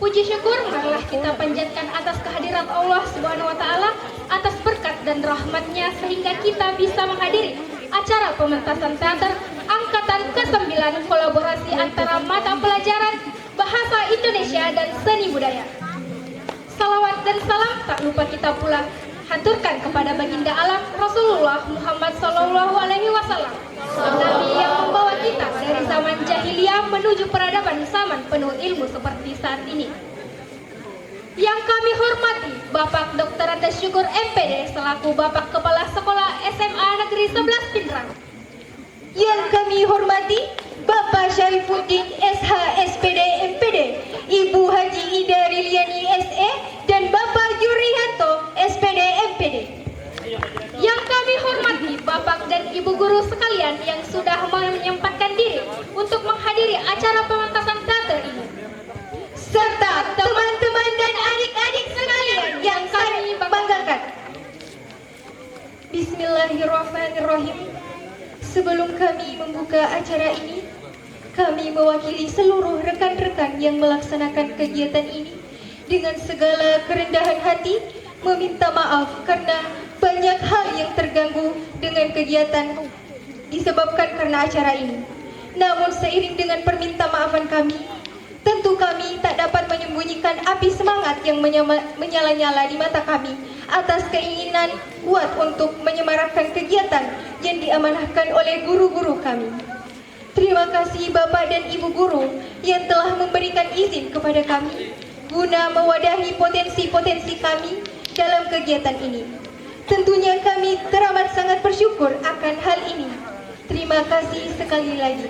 puji syukur marilah kita panjatkan atas kehadirat Allah Subhanahu wa taala, atas berkat dan rahmatnya sehingga kita bisa menghadiri acara pementasan teater angkatan ke-9 kolaborasi antara mata pelajaran Bahasa Indonesia dan Seni Budaya. Salawat dan salam tak lupa kita pula haturkan kepada baginda alam Rasulullah Muhammad SAW, Nabi yang membawa kita dari zaman jahiliyah menuju peradaban zaman penuh ilmu seperti saat ini. Yang kami hormati Bapak Dr. Andes Syukur MPD selaku Bapak Kepala Sekolah SMA Negeri 11 Pindrang. Yang kami hormati Bapak Syarifuddin SH SPD MPD, Ibu Haji Ida Riliani SE, dan Bapak Yurihanto SPD MPD. Yang kami hormati Bapak dan Ibu guru sekalian yang sudah menyempatkan diri untuk menghadiri acara pementasan teater ini, serta teman-teman dan adik-adik sekalian yang kami banggakan. Bismillahirrahmanirrahim. Sebelum kami membuka acara ini, kami mewakili seluruh rekan-rekan yang melaksanakan kegiatan ini dengan segala kerendahan hati meminta maaf karena banyak hal yang terganggu dengan kegiatan disebabkan karena acara ini. Namun seiring dengan permintaan kami, tentu kami tak dapat menyembunyikan api semangat yang menyala-nyala di mata kami atas keinginan kuat untuk menyemarakkan kegiatan yang diamanahkan oleh guru-guru kami. Terima kasih Bapak dan Ibu guru yang telah memberikan izin kepada kami guna mewadahi potensi-potensi kami dalam kegiatan ini. Tentunya kami teramat sangat bersyukur akan hal ini. Terima kasih sekali lagi.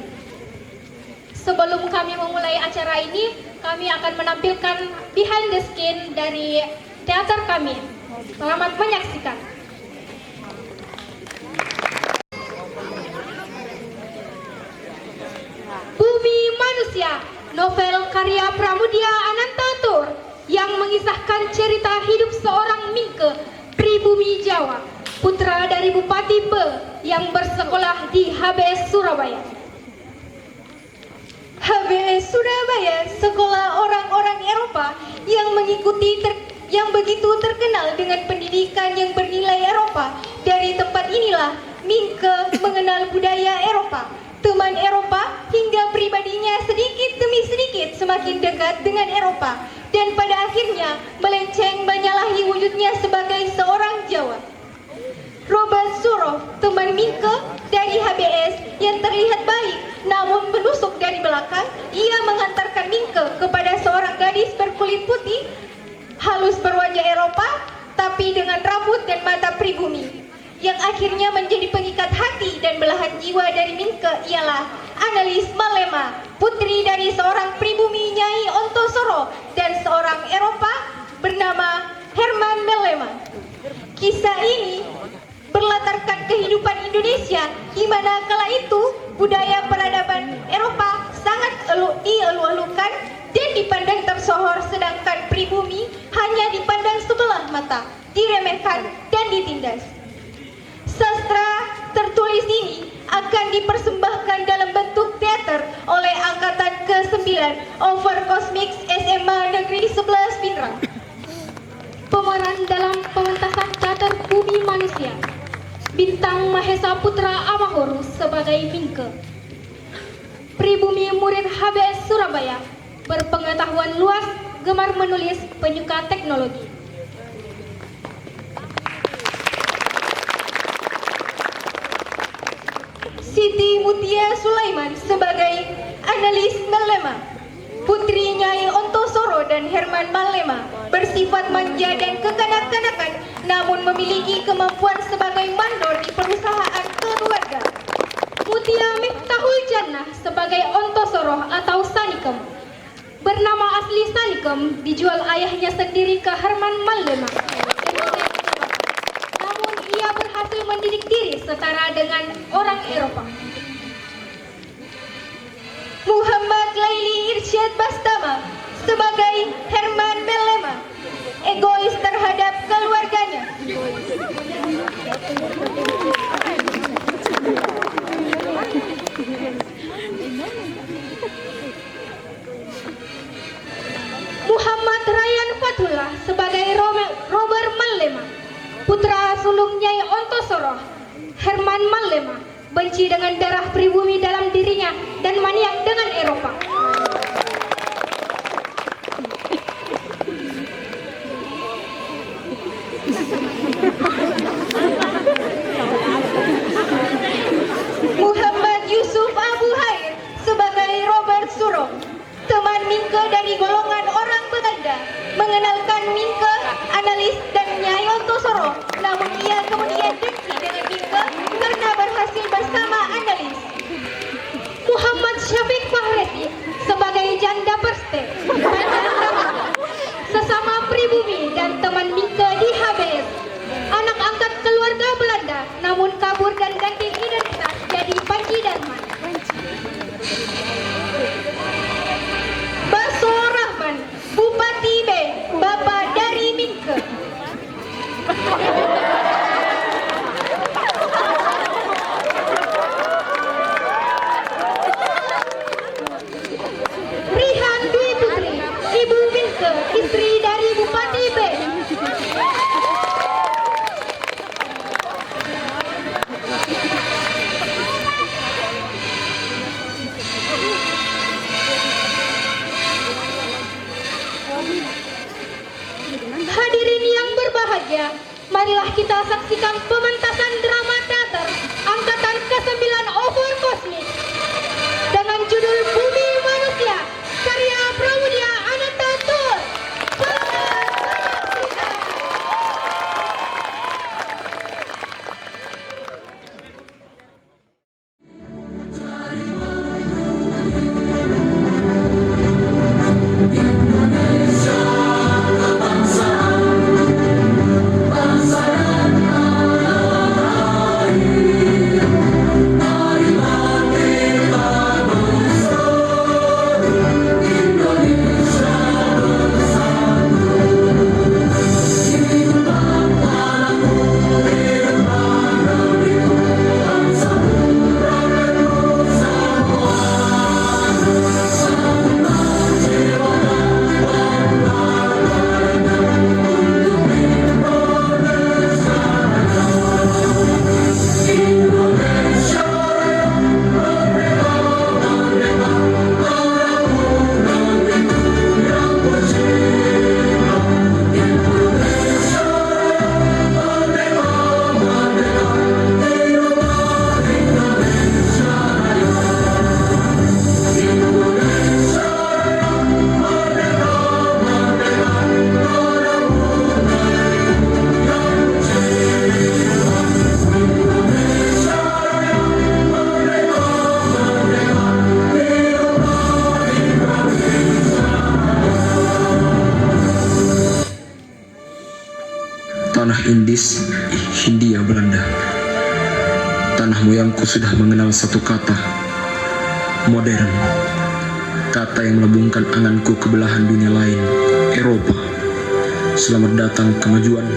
Sebelum kami memulai acara ini, kami akan menampilkan behind the scene dari teater kami. Selamat menyaksikan. Bumi Manusia, novel karya Pramudia Anantatur yang mengisahkan cerita hidup seorang Mingke, pribumi Jawa, putra dari Bupati Be yang bersekolah di HBS Surabaya. HBS Surabaya, sekolah orang-orang Eropa yang begitu terkenal dengan pendidikan yang bernilai Eropa. Dari tempat inilah Mingke mengenal budaya Eropa, teman Eropa, hingga pribadinya sedikit demi sedikit semakin dekat dengan Eropa, dan pada akhirnya melenceng menyalahi wujudnya sebagai seorang Jawa. Robert Suroff, teman Mingke dari HBS yang terlihat baik namun menusuk dari belakang, ia mengantarkan Mingke kepada seorang gadis berkulit putih, halus berwajah Eropa, tapi dengan rambut dan mata pribumi. Yang akhirnya menjadi pengikat hati dan belahan jiwa dari Mingke ialah Annelies Malema, putri dari seorang pribumi Nyai Ontosoro dan seorang Eropa bernama Herman Malema. Kisah ini berlatarkan kehidupan Indonesia, di mana kala itu budaya peradaban Eropa sangat dielu-elukan dan dipandang tersohor, sedangkan pribumi hanya dipandang sebelah mata, diremehkan dan ditindas. Sastra tertulis ini akan dipersembahkan dalam bentuk teater oleh angkatan ke-9 Over Cosmics SMA Negeri 11 Pindrang. Pemeran dalam pementasan teater Bumi Manusia, Bintang Mahesa Putra Amahuru sebagai Mingke, pribumi murid HBS Surabaya, berpengetahuan luas, gemar menulis, penyuka teknologi. Siti Mutia Sulaiman sebagai Annelies Malema, putri Nyai Ontosoro dan Herman Malema, bersifat manja dan kekanak-kanakan, namun memiliki kemampuan sebagai mandor di perusahaan keluarga. Mutia Miftahul Jannah sebagai Ontosoro atau Sanikem. Bernama asli Sanikem dijual ayahnya sendiri ke Herman Malema. Namun ia berhasil mendidik diri setara dengan orang Eropa. Muhammad Laili Irsyad Bastama sebagai Herman Malema, egois terhadap keluarganya. Rayan Fatullah sebagai Robert Mallema, putra sulung Nyai Ontosoro. Herman Mallema benci dengan darah pribumi dalam dirinya dan maniak dengan Eropa. Muhammad Yusuf Abu Hair sebagai Robert Suro, teman Mingke dari golongan orang Belanda, mengenalkan Mingke, analis dan Nyai Ontosoro, namun ia kemudian dengki dengan Mingke karena berhasil bersama analis. Muhammad Syafiq Fahrezi sebagai Janda Perste, sesama pribumi dan teman Mingke di HBS, anak angkat keluarga Belanda namun kabur dan ganti identitas jadi Panji Darman. Baso Rahman, Bupati B, Bapak dari Mingke. Rihan Dwi Putri, Ibu Mingke, istri dari Bupati B. Hadirin yang berbahagia, marilah kita saksikan pementasan drama teater Angkatan ke-9 Over Kosmik dengan judul Bumi Manusia, karya Pramudia Ananta Tour. Tanah Indis, Hindia Belanda. Tanah moyangku sudah mengenal satu kata, modern. Kata yang melambungkan anganku ke belahan dunia lain, Eropa. Selamat datang kemajuan,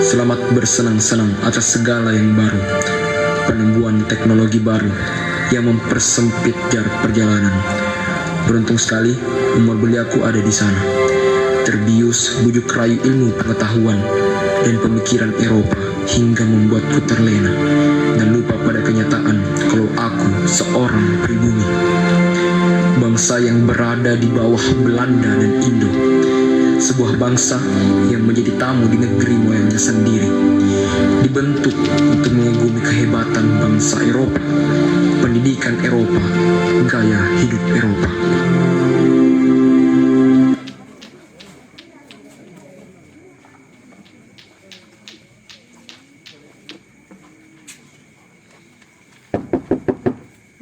selamat bersenang-senang atas segala yang baru. Penemuan teknologi baru yang mempersempit jarak perjalanan. Beruntung sekali umur beliaku ada di sana. Terbius bujuk rayu ilmu pengetahuan dan pemikiran Eropa hingga membuatku terlena dan lupa pada kenyataan kalau aku seorang pribumi. Bangsa yang berada di bawah Belanda dan Indo. Sebuah bangsa yang menjadi tamu di negeri moyangnya sendiri. Dibentuk untuk mengagumi kehebatan bangsa Eropa, pendidikan Eropa, gaya hidup Eropa.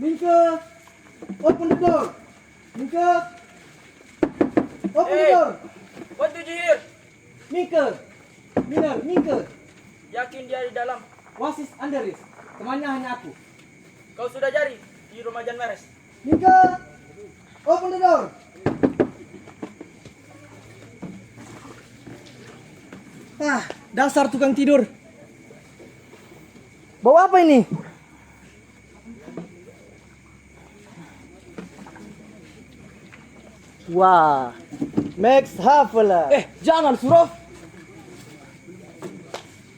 Minke, open the door. Minke, open the door. What did you hear? Minke, Miner, Minke. Yakin dia di dalam? Wasis Anderis, temannya hanya aku. Kau sudah cari di rumah Jan Meres? Minke, open the door. Dasar tukang tidur. Bawa apa ini? Wah, Max Havela. Jangan, Surov.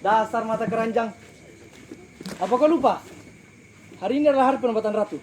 Dasar mata keranjang. Apa kau lupa? Hari ini adalah hari penobatan ratu.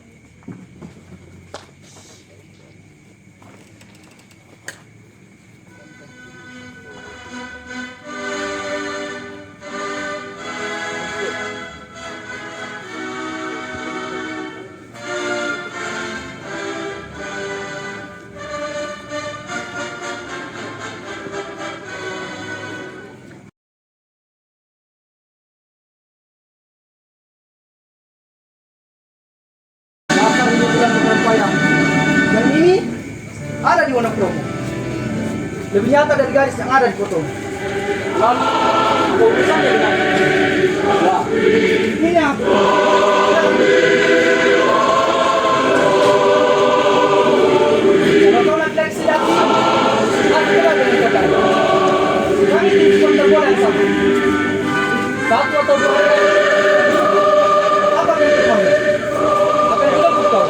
Dasar ini yang berupaya. Yang ini ada di Wonokromo. Lebih nyata dari garis yang ada di foto. Lalu, apa urusannya dengan Wah, ini aku. Kalau kau laki-laki sejati, aku telah dengan kata. Kami tim sponsor bola yang sama. Satu atau dua orang. Apa yang terjadi? Apa yang tidak betul?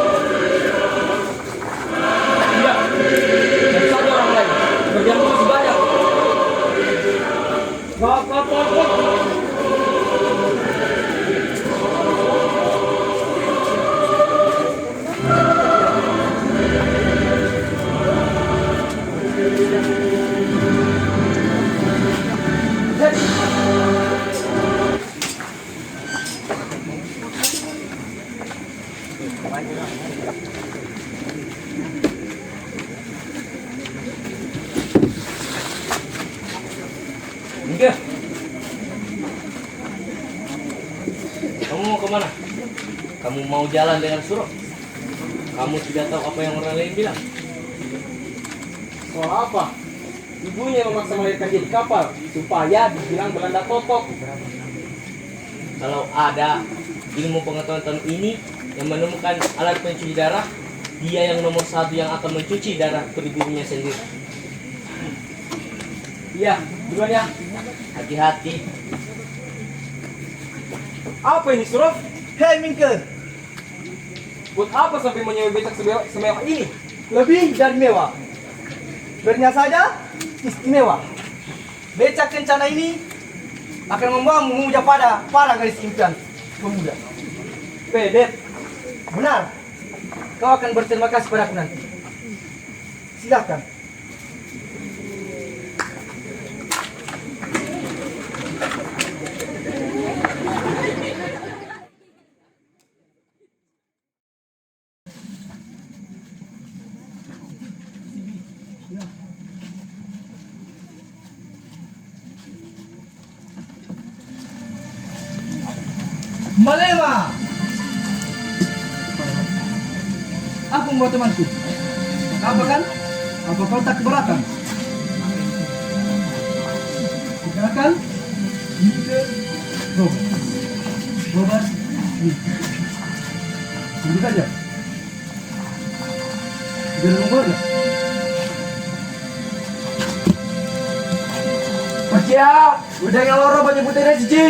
Iya. Dan saja orang lain. Bagian masih banyak. Bapak. Enggak. Kamu mau kemana? Kamu mau jalan dengan Surov? Kamu tidak tahu apa yang orang lain bilang? Soal apa? Ibunya memaksa melahirkan dia di kapal supaya dibilang Belanda totok. Kalau ada ilmu pengetahuan tahun ini yang menemukan alat pencuci darah, dia yang nomor satu yang akan mencuci darah pribadinya sendiri. Iya, duluan ya. Hati-hati. Apa ini, Surov? Hei, Minke. Buat apa sampai menyewa becak semewah ini? Lebih dari mewah. Sebenarnya saja istimewa. Becak kencana ini akan membawamu memuja pada para gadis impian pemuda. Pedet. Benar. Kau akan berterima kasih padaku nanti. Silakan. Malema. Aku membawa temanku. Apa kan? Apa kau tak keberatan? Silakan. Mika. Robert. Mika. Tunggu saja. Sudah nomor enggak? Percaya, udah yang loro banyak putih cici.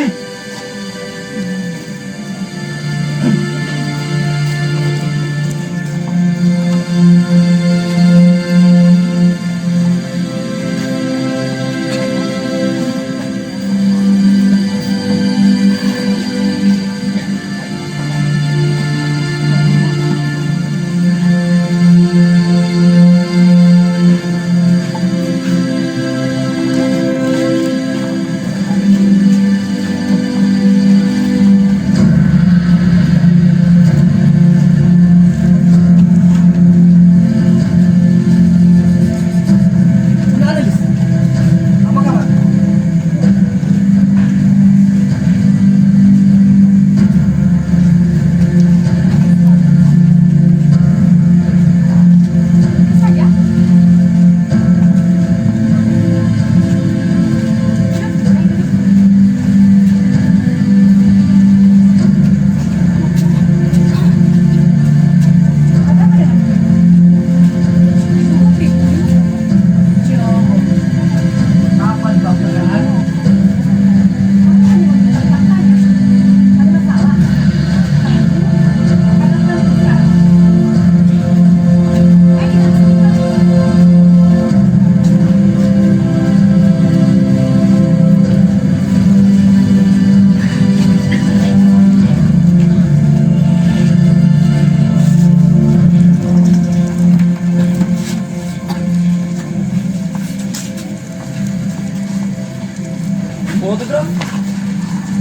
foto dong.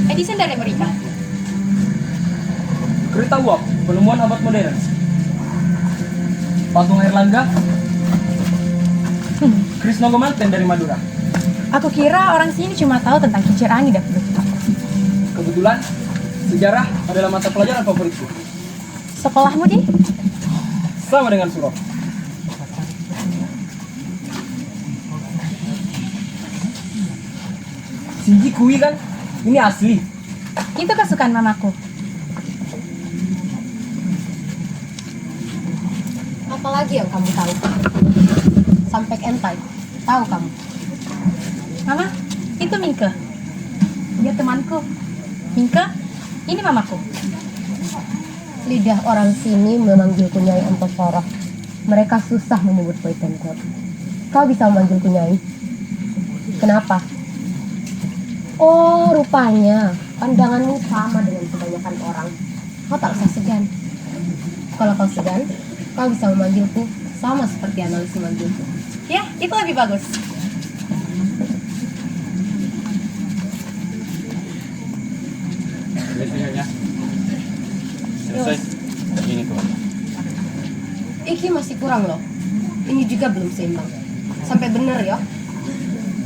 Edison dari Amerika. Kereta uap, penemuan abad modern. Patung Airlangga. Krisno Gomanten dari Madura. Aku kira orang sini cuma tahu tentang kincir angin dan penutup. Kebetulan, sejarah adalah mata pelajaran favoritku. Sekolahmu di? Sama dengan Surov. Shinji Kui kan? Ini asli. Itu kesukaan mamaku. Apalagi yang kamu tahu? Sampai entai, tahu kamu? Mama, itu Mingke. Dia temanku. Mingke, ini mamaku. Lidah orang sini memanggilku Nyai Antosoro. Mereka susah menyebut Boytenko. Kau bisa memanggilku Nyai. Kenapa? Oh, rupanya pandanganmu sama dengan kebanyakan orang. Kau tak usah segan. Kalau kau segan, kau bisa memanggilku sama seperti analis memanggilku. Ya, itu lebih bagus. Selesai. Ini tuh. Iki masih kurang loh. Ini juga belum seimbang. Sampai bener ya.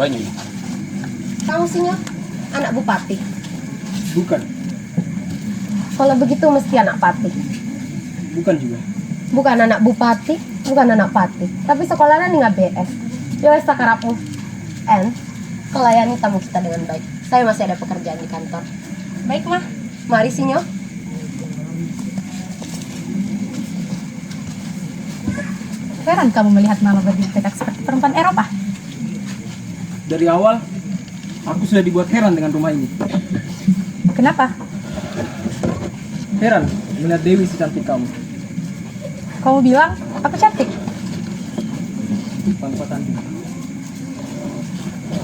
Banyak. Kamu sih Nyok? Anak bupati. Bukan, Kalau begitu mesti anak pati. bukan juga. Bukan anak bupati, bukan anak pati. Tapi sekolahnya nih nggak BS. Ya wes sakarapu. And kelayani tamu kita dengan baik. Saya masih ada pekerjaan di kantor. Baik, Mah. Mari Sinyo. Heran kamu melihat mama bertindak seperti perempuan Eropa. Dari awal, aku sudah dibuat heran dengan rumah ini. Kenapa? Heran melihat Dewi secantik kamu. Kamu bilang aku cantik. Tanpa tanding.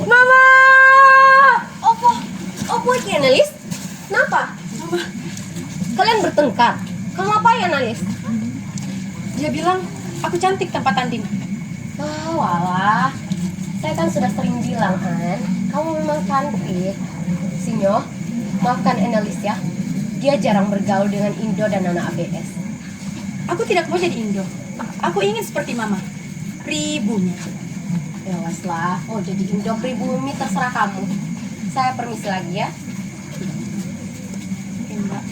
Mama! Opo iki analis? Kenapa? Kalian bertengkar. Kamu apa ya analis? Dia bilang aku cantik tanpa tanding. Oh, walah. Saya kan sudah sering bilang, An. Kamu memang cantik. Sinyo, maafkan analis ya. Dia jarang bergaul dengan Indo dan anak ABS. Aku tidak mau jadi Indo. Aku ingin seperti mama. Pribumi. Ya wes lah. Oh, jadi Indo pribumi terserah kamu. Saya permisi lagi ya. Oke, Mbak.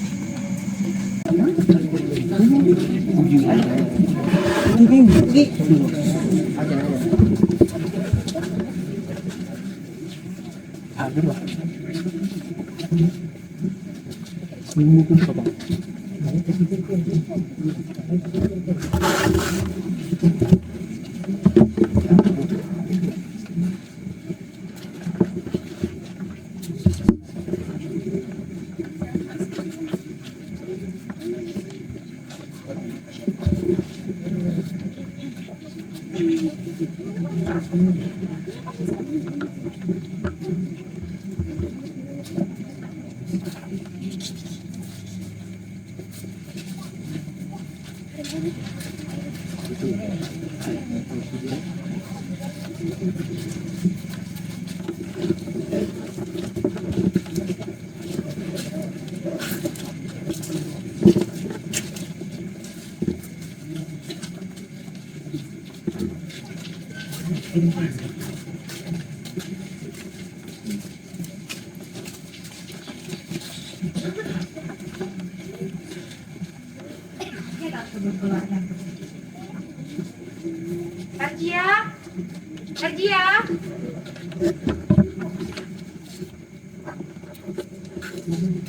Arjia.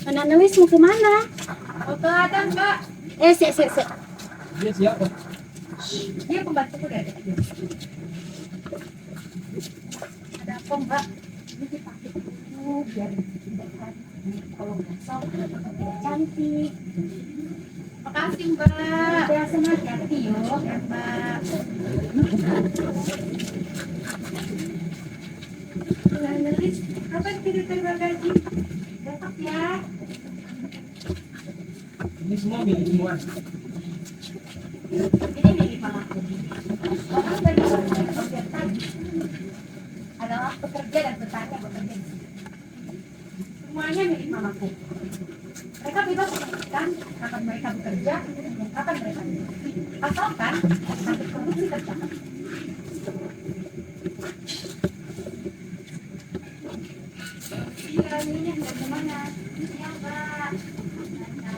Anak analis mau kemana? Mau ke ladang, Mbak. Siap. Dia siapa? Dia pembantuku dari tadi. Ada apa, Mbak? Ini dipakai dulu biar tidak kalau besok tidak cantik. Makasih, Mbak. Ya senang hati yuk. Ya, Mbak. Analis, kapan kita terima gaji? Besok ya. Ini semua milik semua. Ini milik mamaku. Orang dari orang tadi adalah pekerja dan petani yang bekerja di sini. bersamaku. Mereka bebas menentukan kapan mereka bekerja dan kapan mereka berhenti. Asalkan target produksi tercapai. Iya, ini yang semangat. Iya, Pak.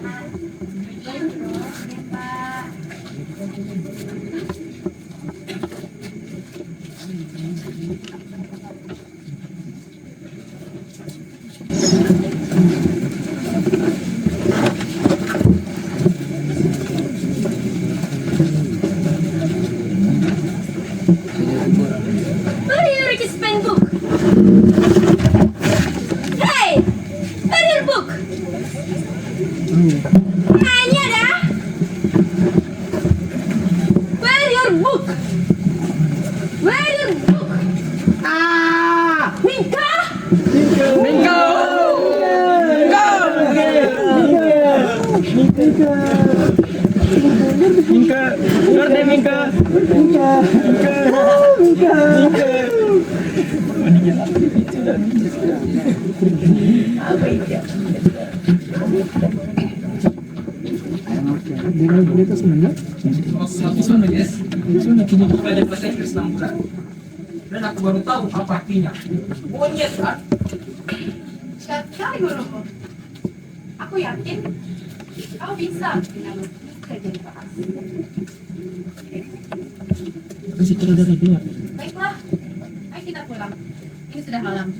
Baik, terus, ya, Pak. Where is your spell book? Hey, where is your book? Nah, ini ada. Where is your book? Where is your book? Minka? Pada bahasa Inggris 6 bulan. Dan aku baru tahu apa artinya. Monyet kan? Sekali guruku. Aku yakin kau bisa jadi Pak. Baiklah, ayo kita pulang. Ini sudah malam.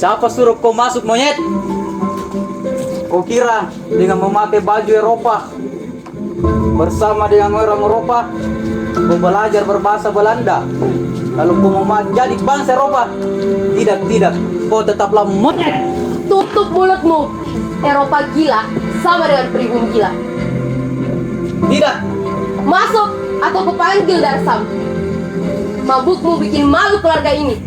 Siapa suruh kau masuk, monyet? Kau kira dengan memakai baju Eropa bersama dengan orang Eropa kau belajar berbahasa Belanda lalu kau mau jadi bangsa Eropa? Tidak, kau tetaplah monyet. Tutup mulutmu. Eropa gila sama dengan pribumi gila. Tidak. Masuk atau kupanggil Darsam. Mabukmu bikin malu keluarga ini.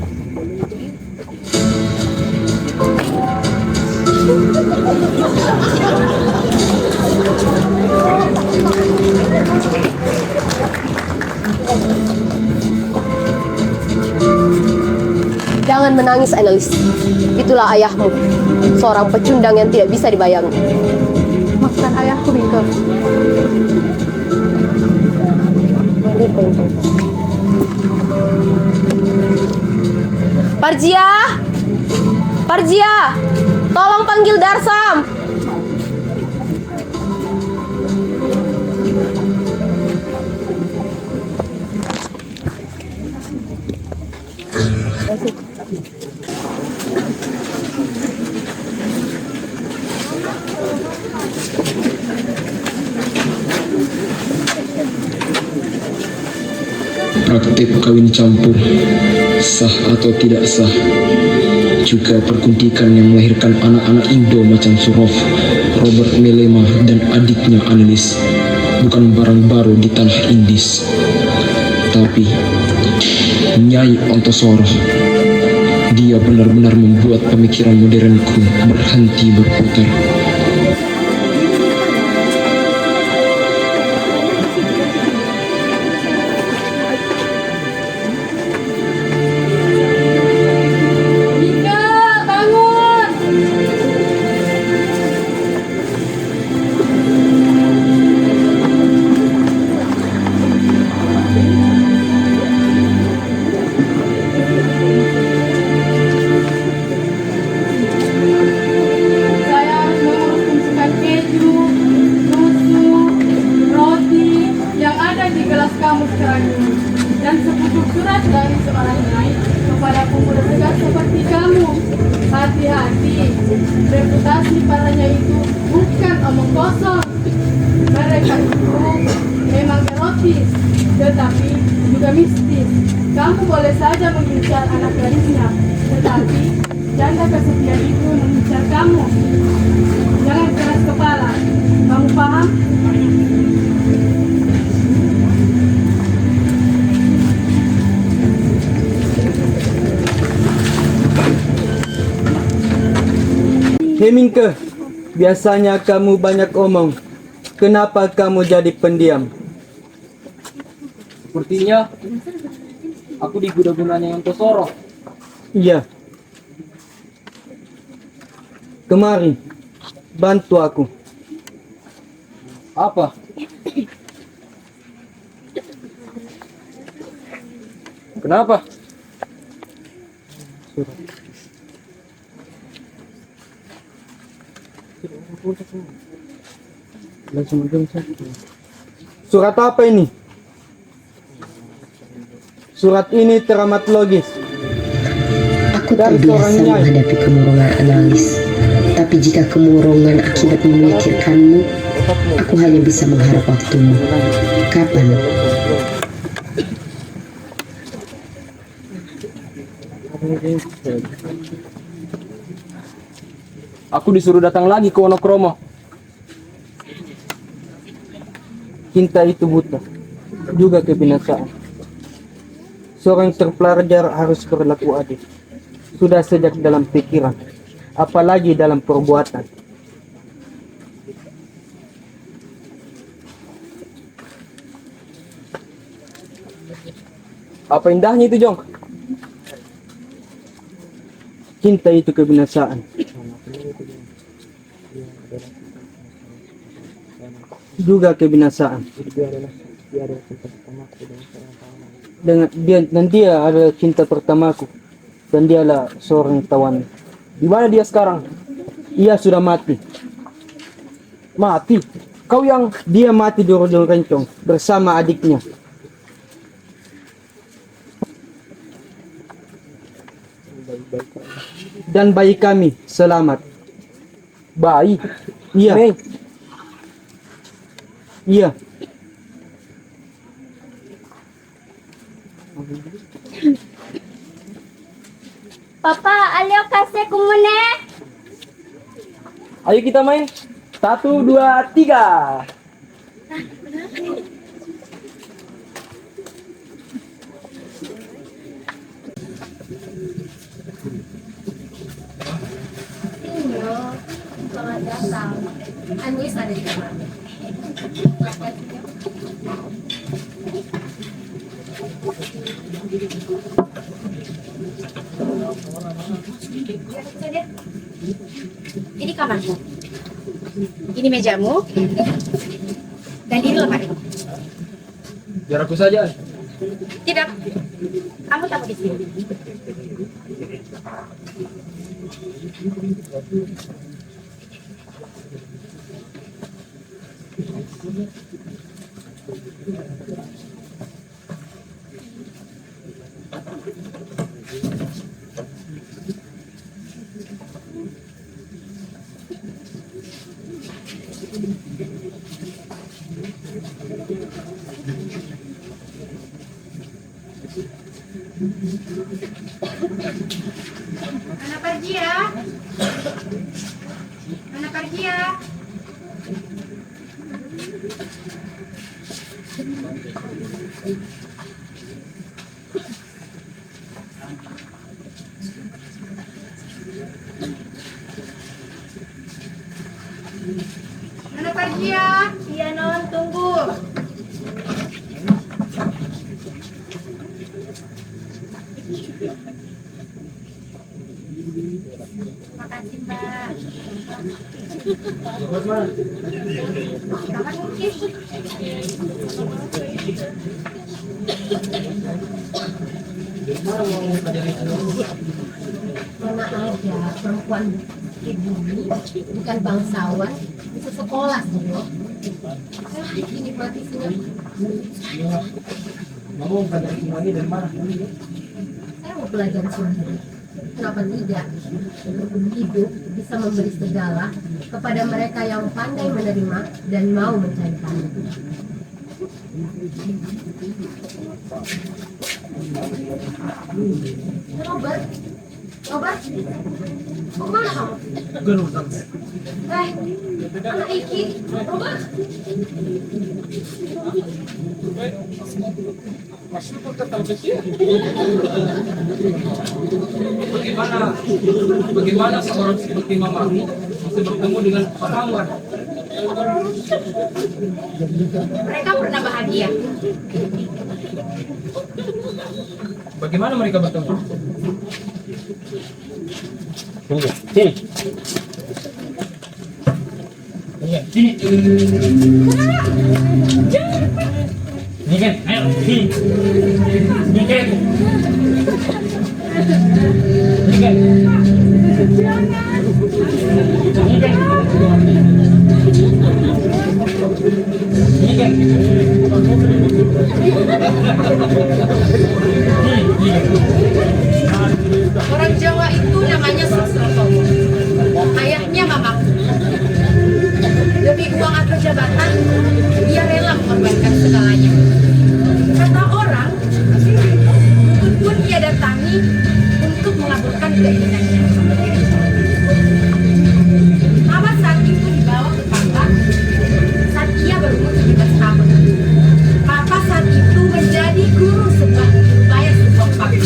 Jangan menangis, Annelies. Itulah ayahmu, seorang pecundang yang tidak bisa dibayangkan. Maafkan ayahku, Minka. Parjia, tolong panggil Darsam. Praktik kawin campur, sah atau tidak sah, juga perguntikan yang melahirkan anak-anak Indo macam Surov, Robert Melema, dan adiknya Annelies bukan barang baru di tanah Indis. Tapi Nyai Ontosoro, dia benar-benar membuat pemikiran modernku berhenti berputar. Dan Dan sepucuk surat dari seorang nyai kepada pemuda segar seperti kamu. Hati-hati, reputasi para nyai itu bukan omong kosong. Mereka itu memang erotis, tetapi juga mistis. Kamu boleh saja mengincar anak gadisnya, tetapi janda kesepian itu mengincar kamu. Jangan keras kepala, kamu paham? Hei Mingke, biasanya kamu banyak omong. Kenapa kamu jadi pendiam? Sepertinya aku diguna-gunanya yang Tosoro. Iya. Kemari, bantu aku. Apa? Kenapa? Surat apa ini? Surat ini teramat logis. Aku Dan terbiasa seorang nyai. menghadapi kemurungan analis. Tapi jika kemurungan akibat memikirkanmu, aku hanya bisa mengharap waktumu. Kapan? Aku disuruh datang lagi ke Wonokromo. Cinta itu buta, juga kebinasaan. Seorang terpelajar harus berlaku adil. Sudah sejak dalam pikiran, apalagi dalam perbuatan. Apa indahnya itu, Jong? Cinta itu kebinasaan. Juga kebinasaan. Dia adalah cinta pertamaku, dan dialah seorang tawan. Di mana dia sekarang? Ia sudah mati. Mati. Dia mati di Rodol Rencong bersama adiknya. Dan bayi kami selamat. Bayi. Iya. Mei. Iya. Papa, alio kasih kumune. Ayo kita main. 1, 2, 3. Selamat datang. Anis ada di kamar. Ini kamarmu. Ini mejamu. Dan ini lemari. Biar aku saja. Tidak. Kamu tamu di sini. Anak pergi ya. Anak pergi ya. Anak pergi ya. Iya non, tunggu. Makasih Mbak. Kapan mungkin? Mana ada perempuan pribumi, bukan bangsawan, bisa sekolah semua. Dinikmati sini. Kamu belajar semua ini dari mana? Saya mau belajar sendiri. Kenapa tidak? Hidup bisa memberi segala kepada mereka yang pandai menerima dan mau mencarikannya. Robert, mau kemana kamu? Gunung Tangga. Anak Iki, Robert. Bagaimana seorang seperti mamamu bisa bertemu dengan pahlawan? Mereka pernah bahagia. Bagaimana mereka bertemu? Ini kan, ayo, sini. Ini kan. Ini kan. Ini kan. Ini kan. Orang Jawa itu namanya Sosrotomo. Ayahnya Mamak. Demi uang atau jabatan, dia rela mengorbankan segalanya. Kata orang, dukun pun dia datangi untuk mengabulkan keinginannya. Mama saat itu dibawa ke papa saat ia berumur 17 tahun. Papa saat itu menjadi guru sebaya sebuah pabrik.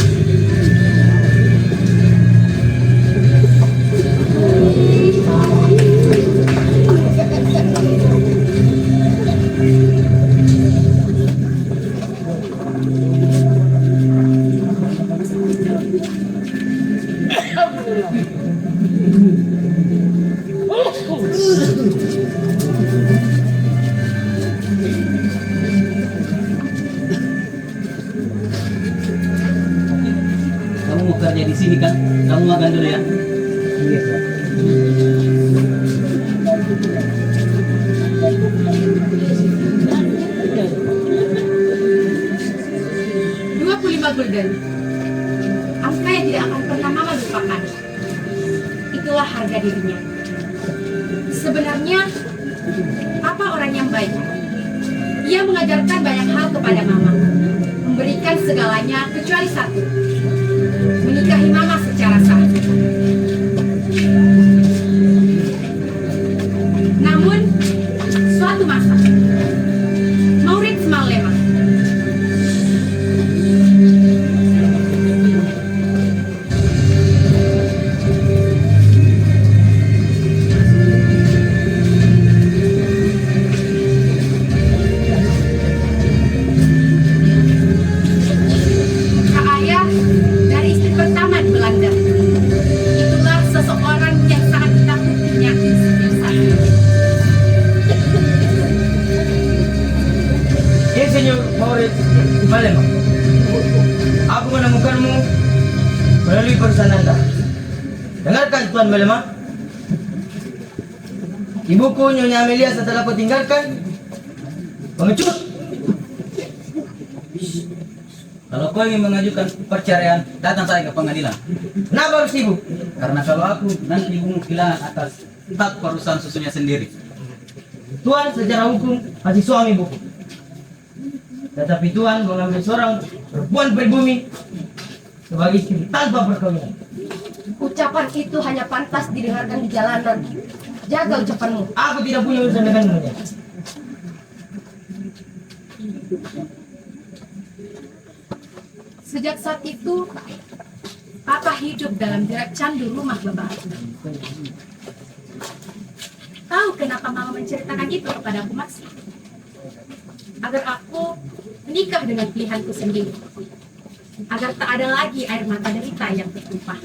Kamu mau kerja di sini kan? Kamu makan dulu ya. Iya, Pak. 25 gulden. Angka yang tidak akan pernah Mama lupakan. Itulah harga dirinya. Sebenarnya, Papa orang yang baik. Ia mengajarkan banyak hal kepada Mama. Memberikan segalanya kecuali satu. Menikahi Mama secara sah. Namun, suatu masa, Maurits Malema ayah dari istri pertama di Belanda. Itulah seseorang yang sangat ditakutinya setiap saat. Insinyur Maurits Malema, aku menemukanmu melalui perusahaan Anda. Dengarkan Tuan Malema, ibuku Nyonya Amelia setelah kau tinggalkan pengecut. Kalau kau ingin mengajukan perceraian, datang saya ke pengadilan. Kenapa harus ibu? Karena kalau aku nanti ibumu kehilangan atas hak perusahaan susunya sendiri. Tuan secara hukum masih suami ibuku. Tetapi Tuhan mengambil seorang perempuan pribumi sebagai istri tanpa perkawinan. Ucapan itu hanya pantas didengarkan di jalanan. Jaga ucapanmu. Aku tidak punya urusan denganmu. Sejak saat itu, Papa hidup dalam jerat candu rumah bebas. Tahu kenapa Mama menceritakan itu kepada aku, Mas? Agar aku menikah dengan pilihanku sendiri. Agar tak ada lagi air mata derita yang tertumpah.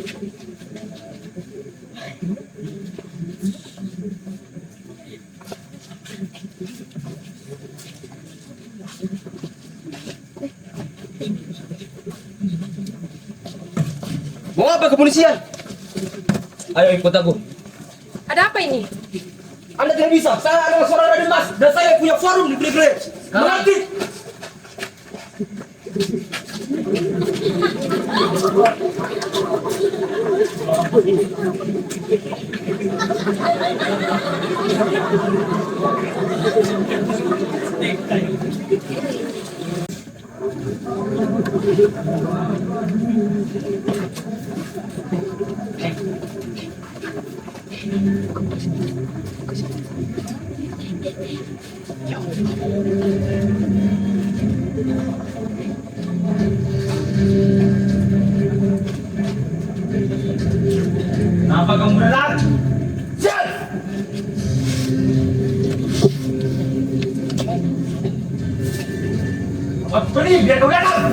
Mau apa kepolisian? Ayo ikut aku. Ada apa ini? Anda tidak bisa. Saya adalah seorang Raden Mas dan saya punya forum di Blibre. Mengerti? Kenapa kamu datang? Siap! Apa ini? Biar kau datang!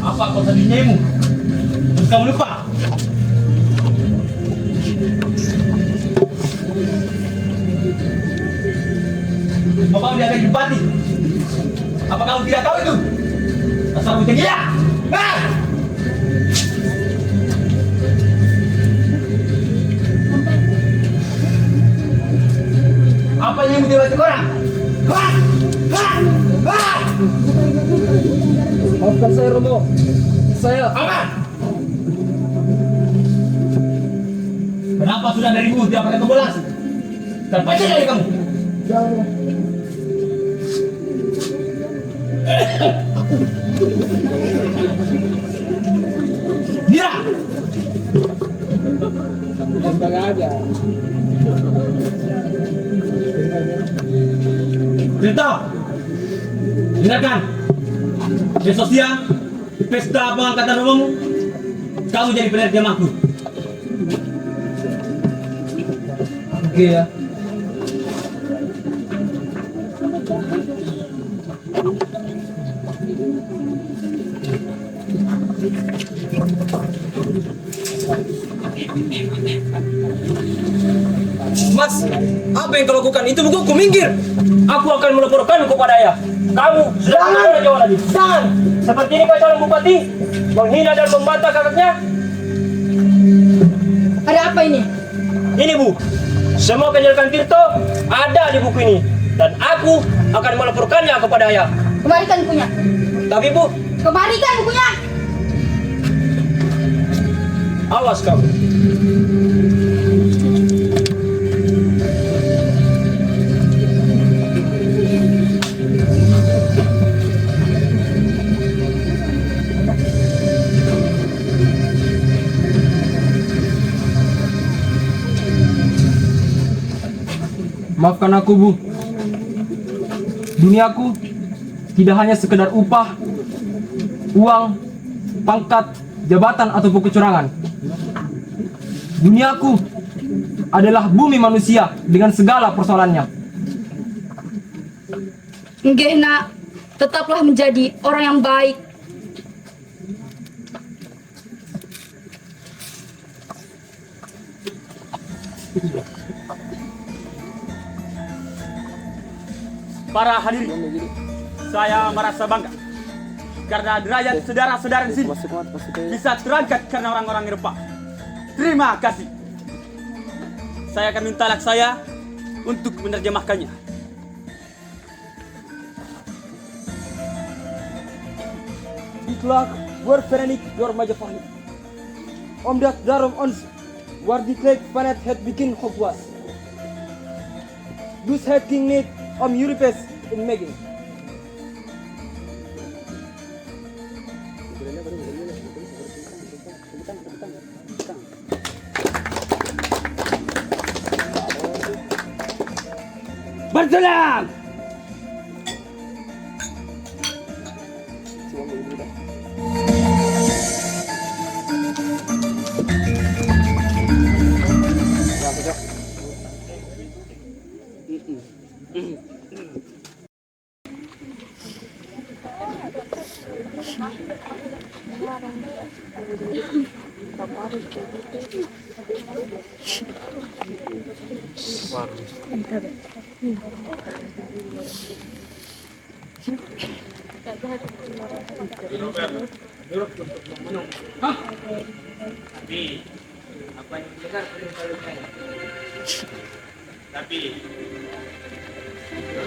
Apa kau tadi nyimu? Terus kamu lupa? Bapak dia akan dipati. Apa kamu tidak tahu itu? Asal bukan gila. Nah! Apa yang mau dibaca orang? Hah? Hah? Hah? Maafkan saya Romo. Saya Apa? Kenapa sudah dari ibu tidak pakai kebelas? Terpancing dari kamu. Mira! gampang aja. Cerita! Dengarkan! Besok siang, di pesta pengangkatan umum, kamu jadi penerjemahku. Oke ya. Mas, apa yang kau lakukan? Itu bukuku, minggir! Aku akan melaporkanmu kepada ayah. Kamu sudah tidak jauh lagi. Jangan! Seperti ini kau calon bupati, menghina dan membantah kakaknya. Ada apa ini? Ini Bu, semua kejelekan Tirto ada di buku ini. Dan aku akan melaporkannya kepada ayah. Kembalikan bukunya. Tapi Bu, Kembalikan bukunya. awas kamu. Maafkan aku, Bu. Duniaku tidak hanya sekedar upah, uang, pangkat, jabatan ataupun kecurangan. Duniaku adalah bumi manusia dengan segala persoalannya. Nggih, Nak. Tetaplah menjadi orang yang baik. Para hadirin, saya merasa bangga karena derajat saudara-saudara di sini bisa terangkat karena orang-orang Eropa. Terima kasih. Saya akan minta anak saya untuk menerjemahkannya. Ditlag waarverenig door Majapahit. Omdat daarom ons waardiklijk van het begin goed was. Dus het ging niet om Europees in making. Berjalan! Apa yang benar paling baik. Tapi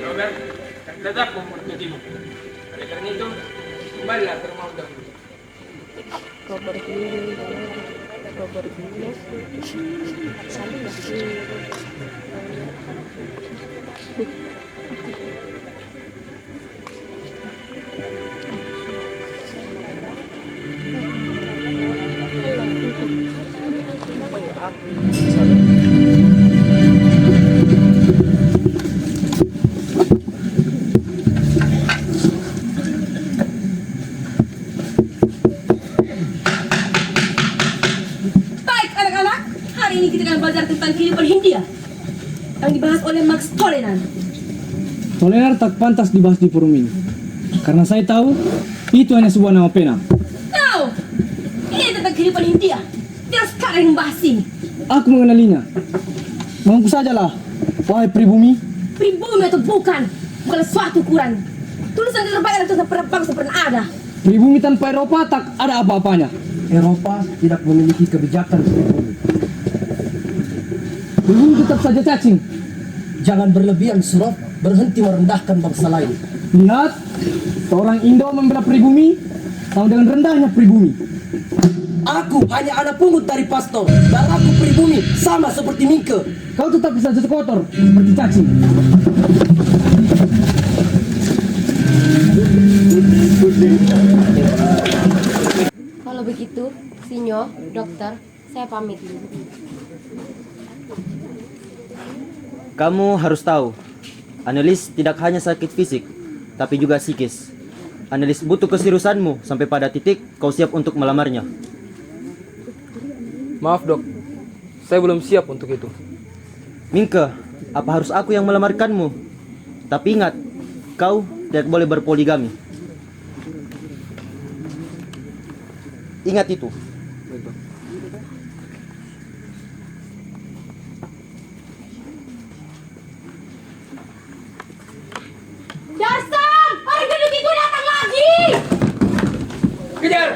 Robert akan tetap memperbaiki. Oleh karena itu, kembalilah ke rumah dahulu. Baik anak-anak, hari ini kita akan belajar tentang kehidupan Hindia yang dibahas oleh Max Toleran. Toleran tak pantas dibahas di forum ini, karena saya tahu itu hanya sebuah nama pena. Tahu, ini tentang kehidupan Hindia. Dia sekarang membahas ini. Aku mengenalinya. Mengaku sajalah, wahai pribumi. Pribumi atau bukan suatu ukuran. Tulisan di terbaik itu tak pernah bangsa pernah ada. Pribumi tanpa Eropa tak ada apa-apanya. Eropa tidak memiliki kebijakan pribumi. Pribumi tetap saja cacing. Jangan berlebihan, Surov. Berhenti merendahkan bangsa lain. Lihat, seorang Indo membela pribumi, sama dengan rendahnya pribumi. Aku hanya anak pungut dari pastor, dan aku pribumi sama seperti Mingke. Kau tetap bisa jatuh kotor seperti cacing. Kalau begitu, Sinyo, dokter, saya pamit. Kamu harus tahu, Annelies tidak hanya sakit fisik, tapi juga psikis. Annelies butuh keseriusanmu sampai pada titik kau siap untuk melamarnya. Maaf dok, saya belum siap untuk itu. Mingke, apa harus aku yang melamarkanmu? Tapi ingat, kau tidak boleh berpoligami. Ingat itu. Dasar, hari gendut itu datang lagi. Kejar!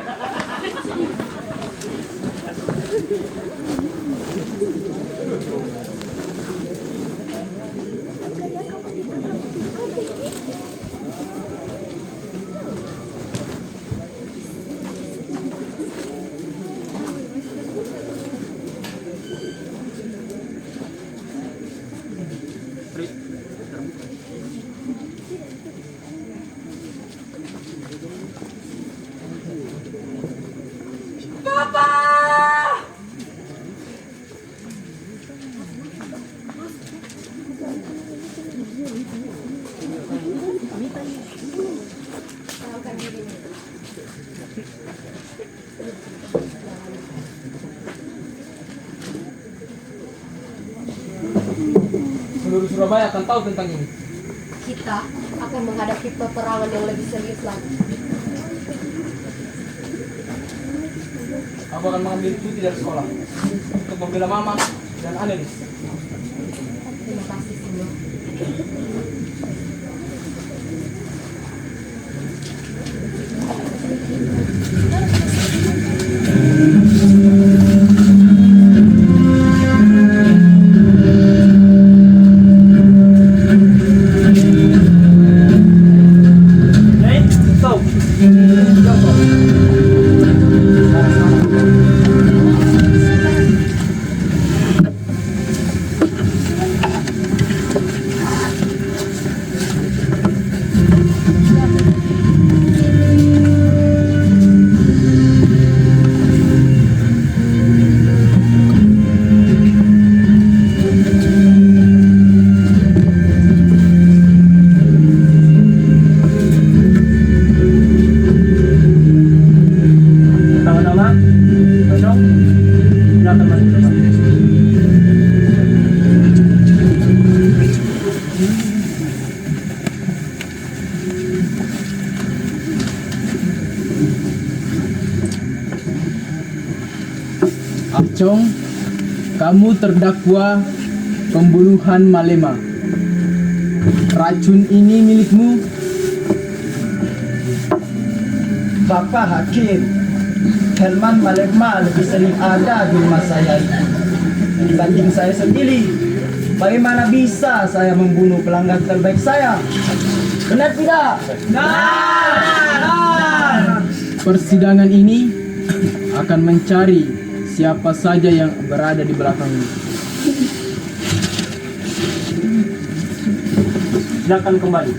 Seluruh Surabaya akan tahu tentang ini. Kita akan menghadapi peperangan yang lebih serius lagi. Aku akan mengambil cuti dari sekolah untuk membela Mama dan Annelies. Terima kasih, Sinyo. Acong, kamu terdakwa pembunuhan Malema. Racun ini milikmu. Bapak Hakim, Herman Malema lebih sering ada di rumah saya itu dibanding saya sendiri. Bagaimana bisa saya membunuh pelanggan terbaik saya? Benar tidak? Benar. Persidangan ini akan mencari siapa saja yang berada di belakangnya. Silakan kembali.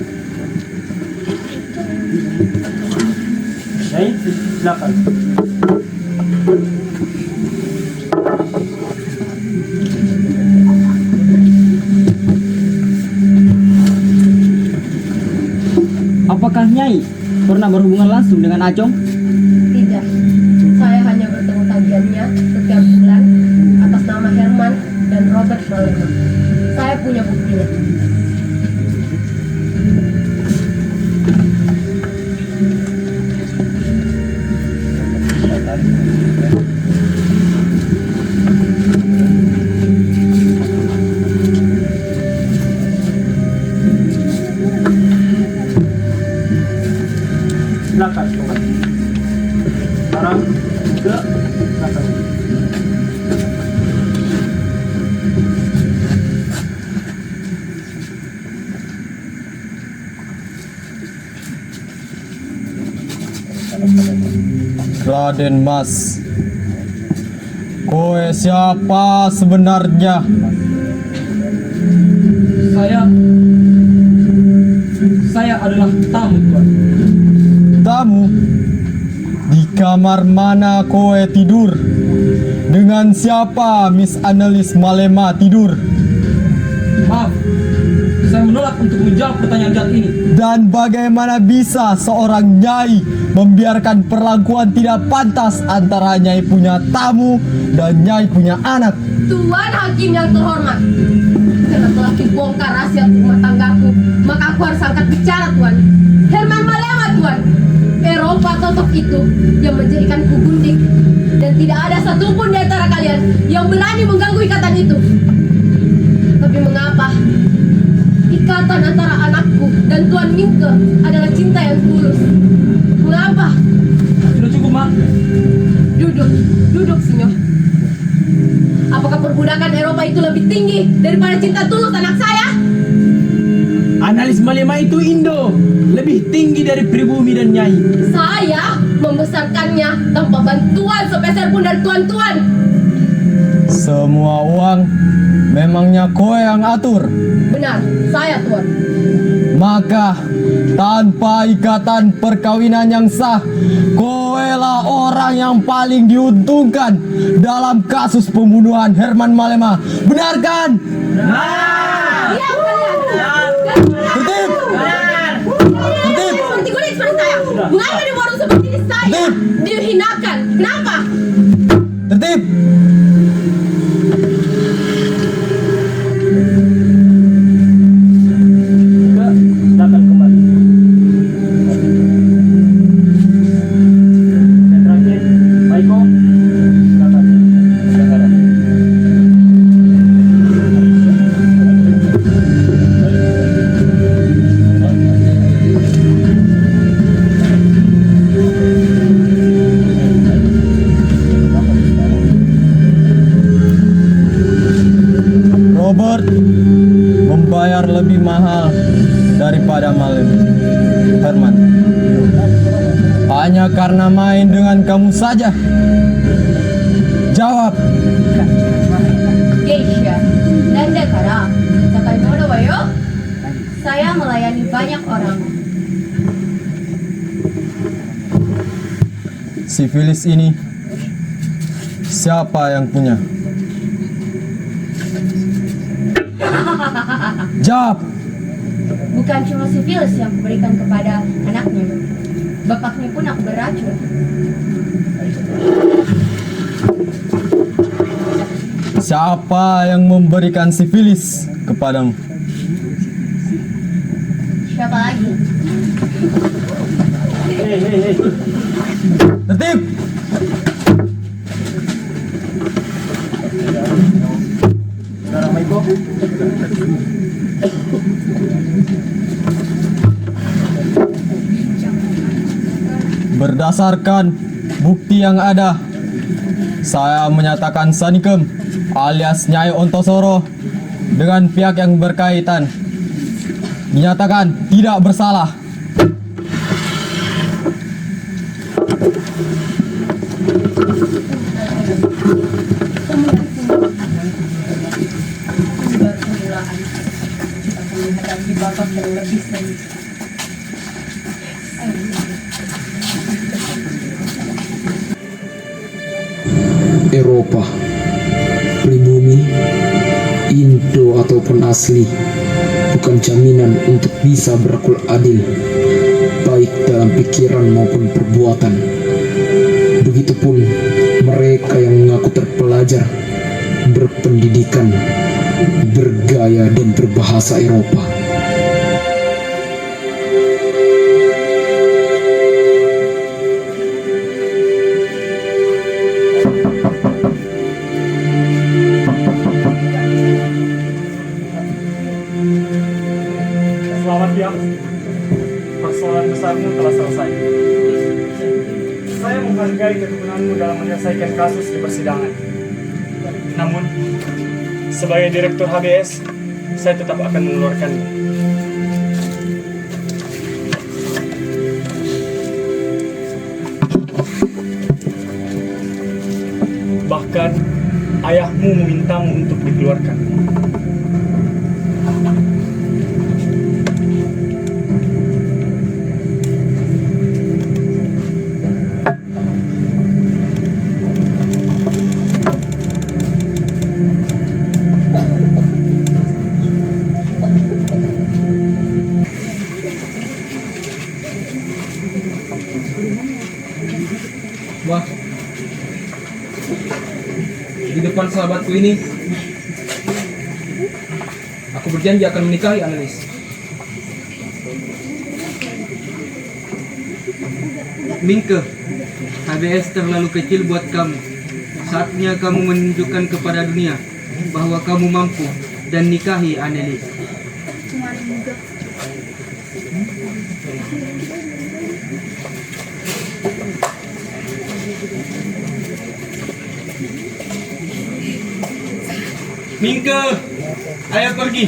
Nyai, silakan. Apakah Nyai pernah berhubungan langsung dengan Ajong? Tidak, saya hanya bertemu tagihannya setiap bulan atas nama Herman dan Robert Malema. Saya punya buktinya. Silakan kembali. Sekarang ke belakang. Raden Mas, kowe siapa sebenarnya? Saya adalah tamu, Tuan. Tamu? Di kamar mana kowe tidur? Dengan siapa Miss Annelies Malema tidur? Maaf, saya menolak untuk menjawab pertanyaan jahat ini. Dan bagaimana bisa seorang nyai membiarkan perlakuan tidak pantas antara nyai punya tamu dan nyai punya anak? Tuan Hakim yang terhormat, karena telah dibongkar rahasia rumah tanggaku, maka aku harus angkat bicara, Tuan. Herman Malema, Tuan. Eropa totok itu yang menjadikanku gundik, dan tidak ada satupun di antara kalian yang berani mengganggu ikatan itu. Tapi mengapa ikatan antara anakku dan Tuan Mingke adalah cinta yang tulus? Mengapa? Sudah cukup, Ma. Duduk, Sinyo. Apakah perbudakan Eropa itu lebih tinggi daripada cinta tulus anak saya? Annelies Malema itu Indo, lebih tinggi dari pribumi dan nyai. Saya membesarkannya tanpa bantuan sepeser pun dari tuan-tuan. Semua uang memangnya kowe yang atur? Benar, saya, Tuan. Maka tanpa ikatan perkawinan yang sah, kowe lah orang yang paling diuntungkan dalam kasus pembunuhan Herman Malema. Benar kan? Benar. Diam kalian. Tertib. Tertib. Seperti kulit seperti saya. Mengapa di warung seperti ini saya dihinakan? Kenapa? Tertib. Silakan kembali. Dan terakhir, Maiko, silakan. Robert membayar lebih mahal daripada Herman. Hanya karena main dengan kamu saja. Jawab. Geisha, nanda kara, Sakaimono wa yo. Saya melayani banyak orang. Sifilis ini siapa yang punya? Jawab. Bukan cuma sifilis yang kuberikan kepada anaknya, bapaknya pun aku beracun. Siapa yang memberikan sifilis kepadamu? Siapa lagi? Hei. Tertib. Saudara Maiko. Berdasarkan bukti yang ada, saya menyatakan Sanikem alias Nyai Ontosoro dengan pihak yang berkaitan dinyatakan tidak bersalah. Eropa, pribumi, Indo ataupun asli, bukan jaminan untuk bisa berakul adil, baik dalam pikiran maupun perbuatan. Begitupun mereka yang mengaku terpelajar, berpendidikan, bergaya dan berbahasa Eropa. Selamat siang. Persoalan besarmu telah selesai. Saya menghargai ketekunanmu dalam menyelesaikan kasus di persidangan. Namun, sebagai Direktur HBS, saya tetap akan mengeluarkanmu. Bahkan, ayahmu memintamu untuk dikeluarkan. Wah, di depan sahabatku ini, aku berjanji akan menikahi Annelies. Mingke, HBS terlalu kecil buat kamu. Saatnya kamu menunjukkan kepada dunia bahwa kamu mampu dan nikahi Annelies. Mingke, ayo pergi.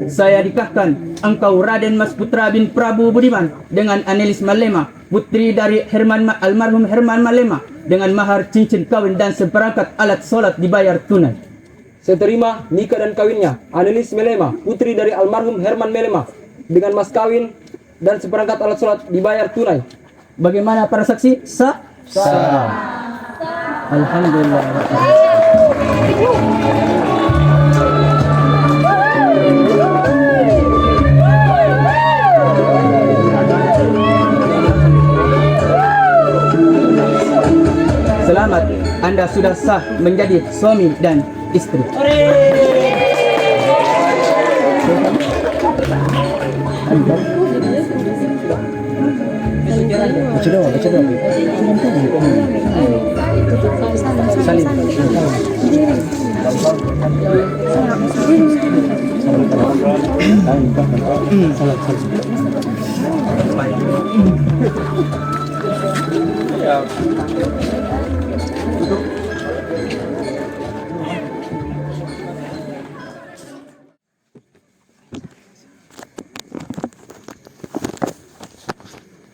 Saya nikahkan engkau Raden Mas Putra bin Prabu Budiman dengan Anelis Malema, putri dari almarhum Herman Malema, dengan mahar cincin kawin dan seperangkat alat sholat dibayar tunai. Saya terima nikah dan kawinnya Anelis Malema, putri dari almarhum Herman Malema, dengan mas kawin dan seperangkat alat sholat dibayar tunai. Bagaimana para saksi? Sah? Sah. Alhamdulillah. Selamat, Anda sudah sah menjadi suami dan istri.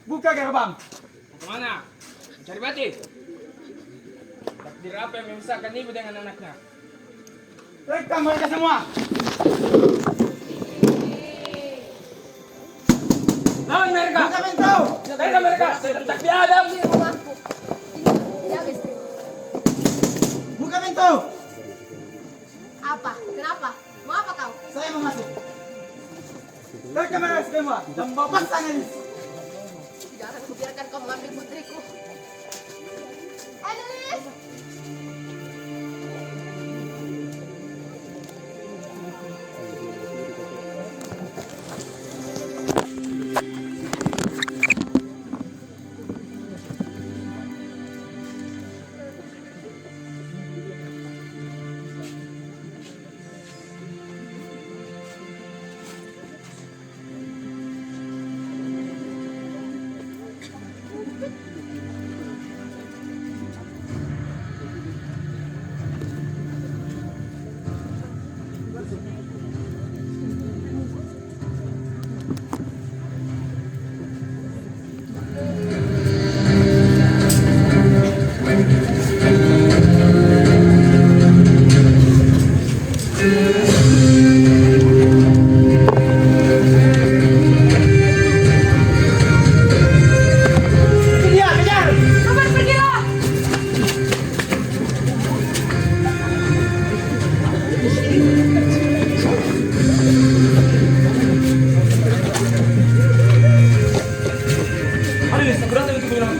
Buka gerbang. Kemana? Mencari batik. Takdir apa yang memisahkan ibu dengan anaknya? Rekam mereka semua. Lawan mereka. Buka pintu. Rekam mereka. Tak biadab. Buka pintu. Apa? Kenapa? Mau apa kau? Saya mau masuk. Rekam mereka semua. Dan bawa paksa ini. Tidak akan kubiarkan kau mengambil putriku. Anelis!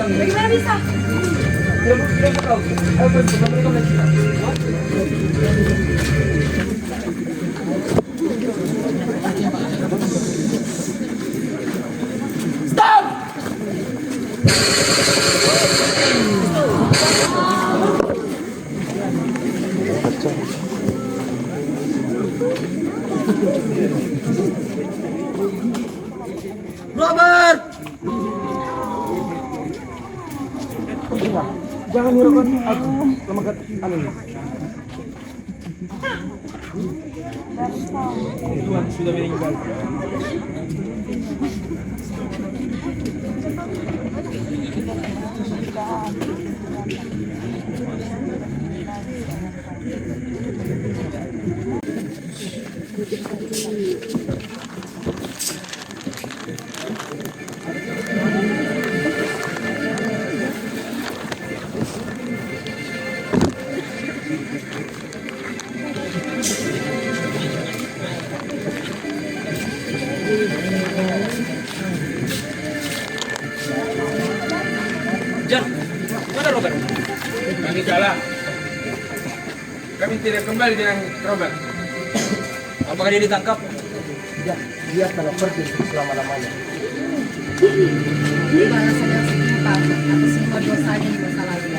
Bagaimana bisa? Tidak tahu. Ayo pergi ke mereka kita. Stop! Robert! Jangan nyuruhkan aku lemakat anu. Tuhan sudah meninggal. Jan, mana Robert? Kami kalah. Kami tidak kembali dengan Robert. Apakah dia ditangkap? Ya, dia telah pergi selama-lamanya. Ini balasan yang setimpal atas semua dosanya di masa lalu.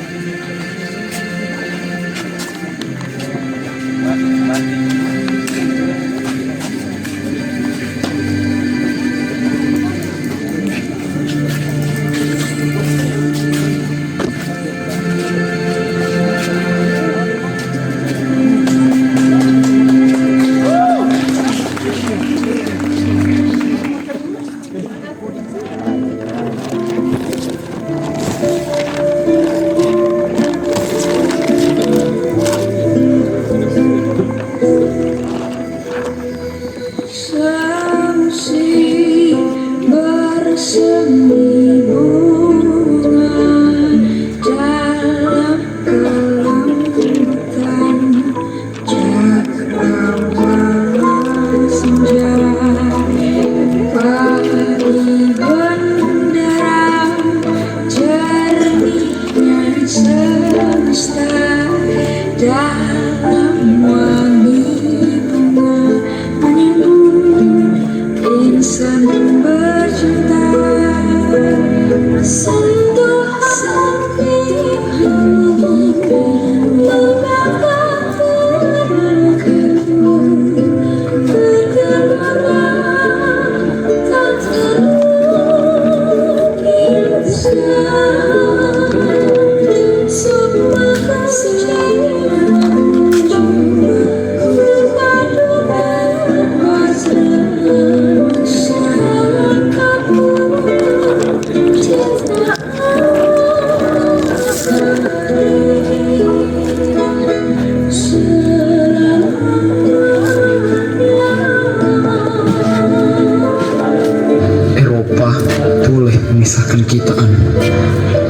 menyakitkan kita, An.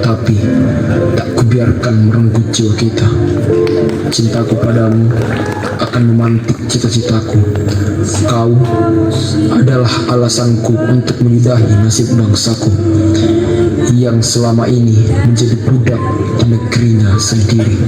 Tapi tak kubiarkan merenggut jiwa kita. Cintaku padamu akan memantik cita-citaku. Kau adalah alasanku untuk menyudahi nasib bangsaku yang selama ini menjadi budak di negerinya sendiri.